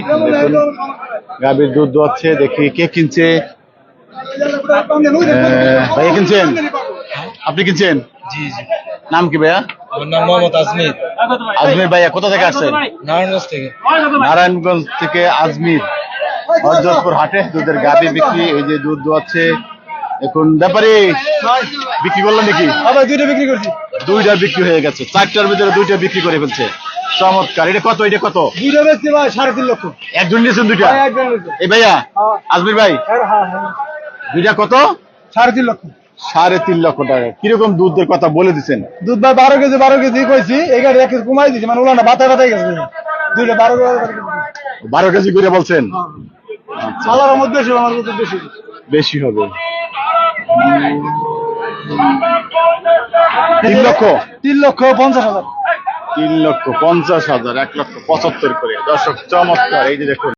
দেখুন গাভীর দুধ দোয়াচ্ছে, দেখি কে কিনছে। ভাইয়া কিনছেন? আপনি কিনছেন? জি জি। নাম কি ভাইয়া? আমার নাম মোহাম্মদ আজমির। আজমির ভাইয়া কোথা থেকে আসছেন? নারায়ণগঞ্জ থেকে। নারায়ণগঞ্জ থেকে আজমির। হযরতপুর হাটে দুধের গাভী বিক্রি, এই যে দুধ দোয়াচ্ছে। এখন ব্যাপারে বিক্রি করলেন নাকি? দুইটা বিক্রি করছি। দুইটা বিক্রি হয়ে গেছে, চারটার ভিতরে দুইটা বিক্রি করে ফেলছে। চমৎকার। এটা কত? এটা কত? দুইটা বেচছি ভাই 3.5 লক্ষ। একজন নিয়েছেন দুইটা? একজন নিয়েছে। এই ভাইয়া আজমির ভাই হ্যাঁ। দুইটা কত? 3.5 লক্ষ। 3.5 লক্ষ টাকা। কিরকম দুধের কথা বলে দিচ্ছেন? দুধ ভাই 12 কেজি কইছি, এই গাড়ি 1 কেজি কমাই দিছি, মানে ওলানা বাতায় গেছে। দুইটা 12 কেজি করে বলছেন? সালার মধ্যে বেশি, আমার মধ্যে বেশি বেশি হবে। 3 লক্ষ? 3,50,000। 3,50,000, 1,75,000 করে। দর্শক চমৎকার, এই যে দেখুন।